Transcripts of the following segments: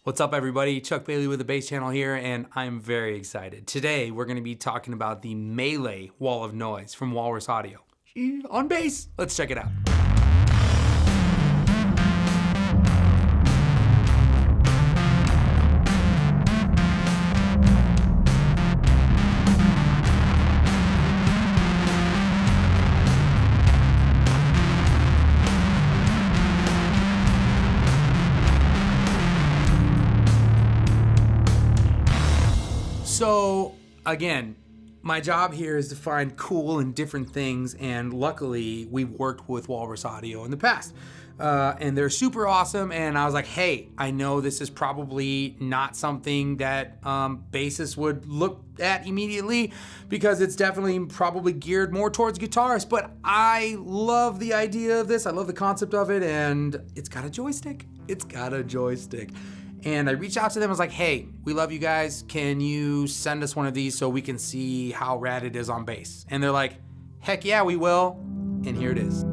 What's up, everybody? Chuck Bailey with the Bass Channel here, and I'm very excited. Today, we're going to be talking about the Melee wall of noise from Walrus Audio. On bass, let's check it out. So again, my job here is to find cool and different things, and luckily we've worked with Walrus Audio in the past. And they're super awesome, and I was like, hey, I know this is probably not something that bassists would look at immediately because it's definitely probably geared more towards guitarists, but I love the idea of this. I love the concept of it, and it's got a joystick. And I reached out to them, I was like, hey, we love you guys. Can you send us one of these so we can see how rad it is on bass? And they're like, heck yeah, we will. And here it is.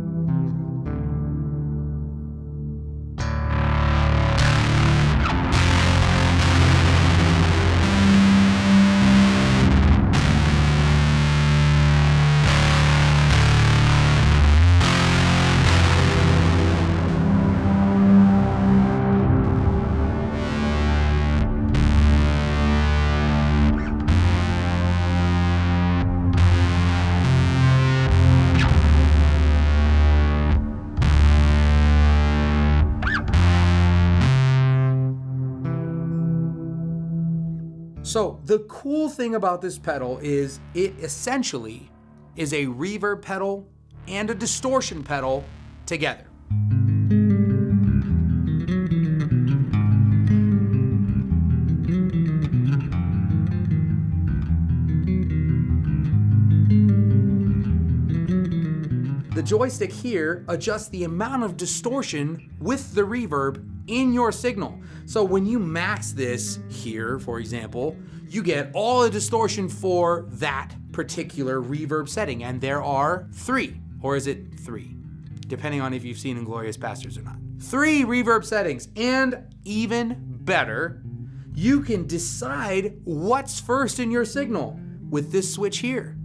So the cool thing about this pedal is it essentially is a reverb pedal and a distortion pedal together. The joystick here adjusts the amount of distortion with the reverb in your signal. So when you max this here, for example, you get all the distortion for that particular reverb setting. And there are 3, or is it 3? Depending on if you've seen Inglourious Basterds or not. 3 reverb settings, and even better, you can decide what's first in your signal with this switch here.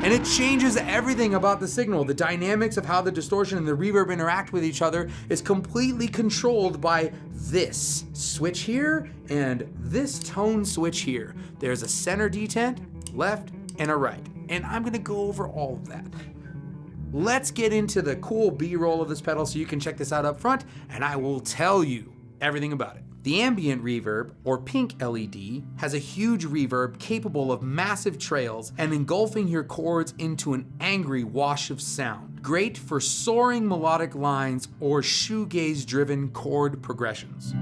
And it changes everything about the signal. The dynamics of how the distortion and the reverb interact with each other is completely controlled by this switch here and this tone switch here. There's a center detent, left, and a right. And I'm gonna go over all of that. Let's get into the cool B-roll of this pedal so you can check this out up front, and I will tell you everything about it. The ambient reverb, or pink LED, has a huge reverb capable of massive trails and engulfing your chords into an angry wash of sound. Great for soaring melodic lines or shoegaze-driven chord progressions.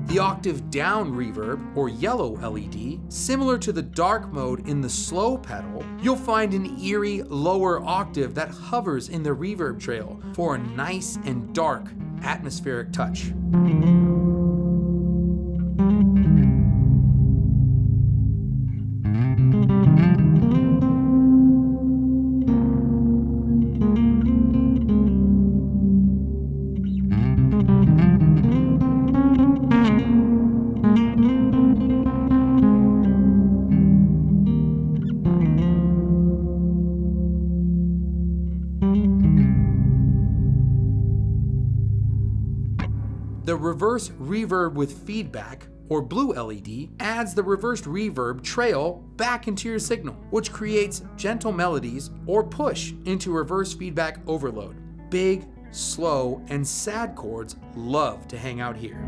The octave down reverb, or yellow LED, similar to the dark mode in the slow pedal, you'll find an eerie lower octave that hovers in the reverb trail for a nice and dark atmospheric touch. The reverse reverb with feedback, or blue LED, adds the reversed reverb trail back into your signal, which creates gentle melodies or push into reverse feedback overload. Big, slow, and sad chords love to hang out here.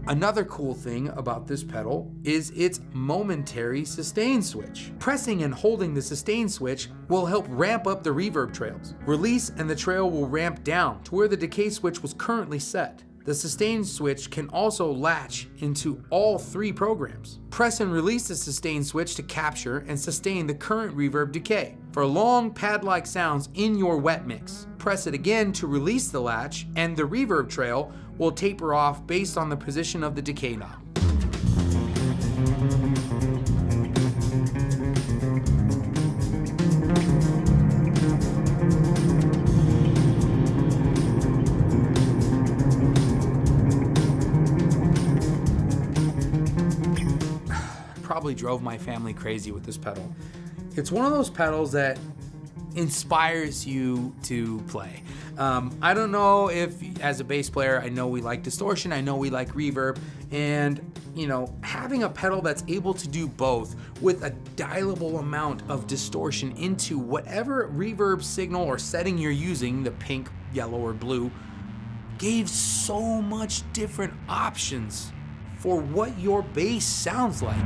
Another cool thing about this pedal is its momentary sustain switch. Pressing and holding the sustain switch will help ramp up the reverb trails. Release and the trail will ramp down to where the decay switch was currently set. The sustain switch can also latch into all 3 programs. Press and release the sustain switch to capture and sustain the current reverb decay. For long pad-like sounds in your wet mix, press it again to release the latch, and the reverb trail will taper off based on the position of the decay knob. Probably drove my family crazy with this pedal. It's one of those pedals that inspires you to play. I don't know if, as a bass player, I know we like distortion, I know we like reverb, and having a pedal that's able to do both with a dialable amount of distortion into whatever reverb signal or setting you're using, the pink, yellow, or blue, gave so much different options for what your bass sounds like.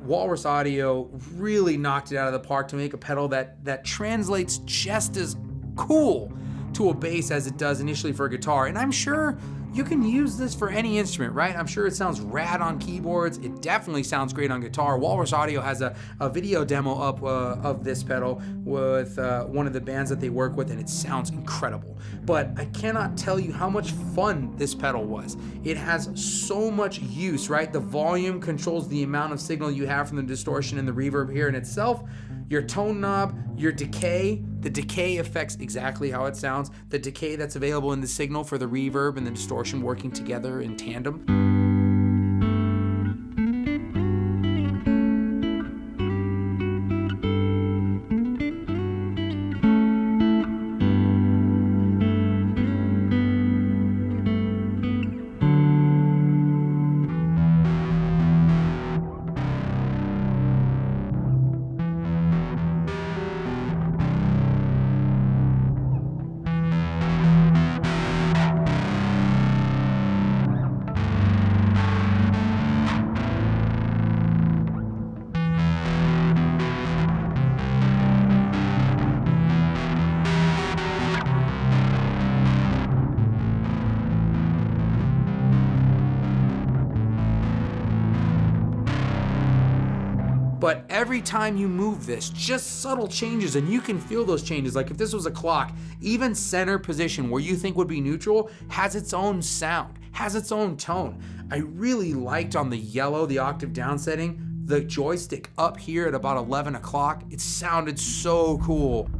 Walrus Audio really knocked it out of the park to make a pedal that translates just as cool to a bass as it does initially for a guitar. And I'm sure you can use this for any instrument, right? I'm sure it sounds rad on keyboards. It definitely sounds great on guitar. Walrus Audio has a video demo up of this pedal with one of the bands that they work with, and it sounds incredible. But I cannot tell you how much fun this pedal was. It has so much use, right? The volume controls the amount of signal you have from the distortion and the reverb here in itself. Your tone knob, your decay, the decay affects exactly how it sounds. The decay that's available in the signal for the reverb and the distortion working together in tandem. But every time you move this, just subtle changes, and you can feel those changes. Like if this was a clock, even center position where you think would be neutral has its own sound, has its own tone. I really liked on the yellow, the octave down setting, the joystick up here at about 11 o'clock. It sounded so cool.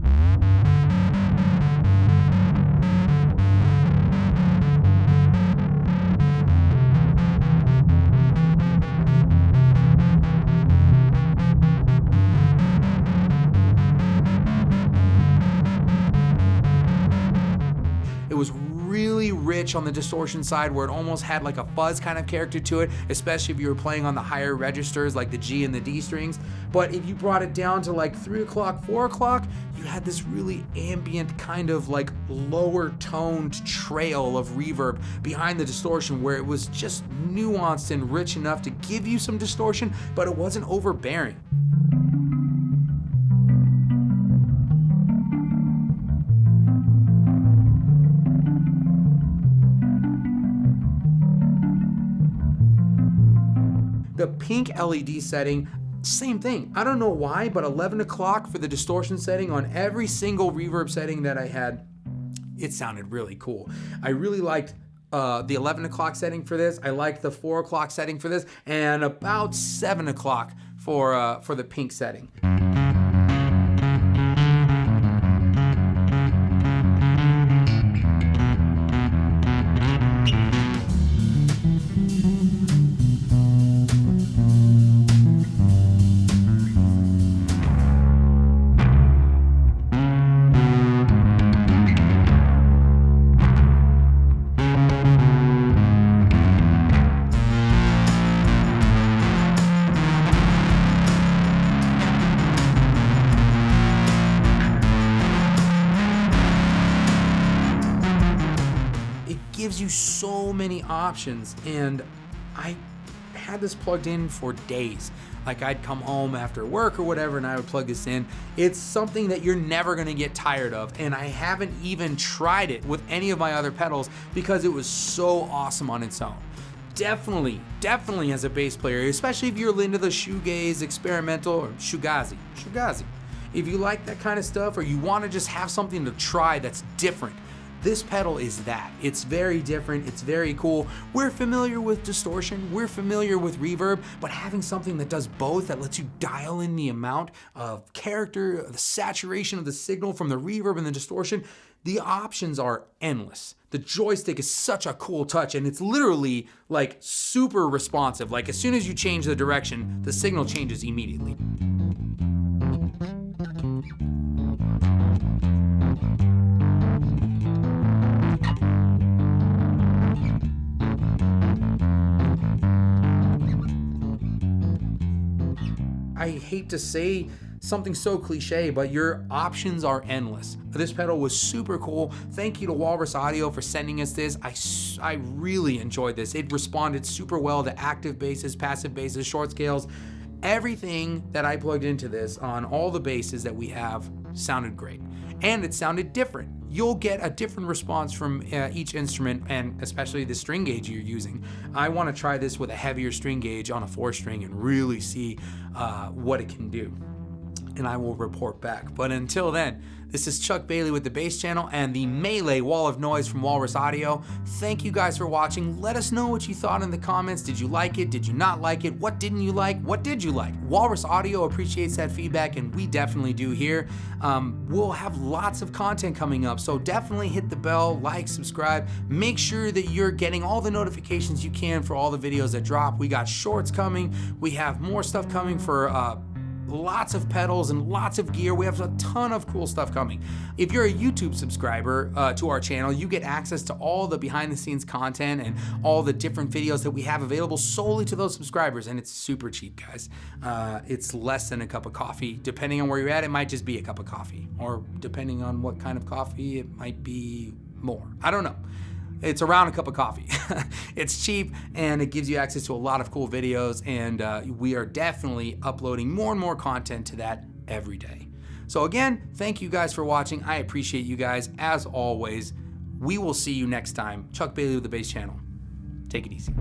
It was really rich on the distortion side where it almost had like a fuzz kind of character to it, especially if you were playing on the higher registers like the G and the D strings. But if you brought it down to like 3 o'clock, 4 o'clock, you had this really ambient kind of like lower toned trail of reverb behind the distortion where it was just nuanced and rich enough to give you some distortion, but it wasn't overbearing. The pink LED setting, same thing. I don't know why, but 11 o'clock for the distortion setting on every single reverb setting that I had, it sounded really cool. I really liked the 11 o'clock setting for this. I liked the 4 o'clock setting for this, and about 7 o'clock for the pink setting. Gives you so many options, and I had this plugged in for days. Like, I'd come home after work or whatever and I would plug this in. It's something that you're never gonna get tired of, and I haven't even tried it with any of my other pedals because it was so awesome on its own. Definitely as a bass player, especially if you're into the shoegaze, experimental, or shoegazi. If you like that kind of stuff, or you wanna just have something to try that's different, this pedal is that. It's very different, it's very cool. We're familiar with distortion, we're familiar with reverb, but having something that does both, that lets you dial in the amount of character, the saturation of the signal from the reverb and the distortion, the options are endless. The joystick is such a cool touch, and it's literally like super responsive. Like, as soon as you change the direction, the signal changes immediately. I hate to say something so cliche, but your options are endless. This pedal was super cool. Thank you to Walrus Audio for sending us this. I really enjoyed this. It responded super well to active basses, passive basses, short scales. Everything that I plugged into this on all the basses that we have sounded great. And it sounded different. You'll get a different response from each instrument, and especially the string gauge you're using. I want to try this with a heavier string gauge on a 4-string and really see what it can do. And I will report back. But until then, this is Chuck Bailey with the Bass Channel and the Melee Wall of Noise from Walrus Audio. Thank you guys for watching. Let us know what you thought in the comments. Did you like it? Did you not like it? What didn't you like? What did you like? Walrus Audio appreciates that feedback, and we definitely do here. We'll have lots of content coming up, so definitely hit the bell, like, subscribe. Make sure that you're getting all the notifications you can for all the videos that drop. We got shorts coming. We have more stuff coming for lots of pedals and lots of gear. We have a ton of cool stuff coming. If you're a YouTube subscriber to our channel, you get access to all the behind the scenes content and all the different videos that we have available solely to those subscribers, and it's super cheap, guys. It's less than a cup of coffee. Depending on where you're at, it might just be a cup of coffee, or depending on what kind of coffee, it might be more. I don't know. It's around a cup of coffee. It's cheap, and it gives you access to a lot of cool videos, and we are definitely uploading more and more content to that every day. So again, thank you guys for watching. I appreciate you guys. As always, we will see you next time. Chuck Bailey with the Bass Channel. Take it easy.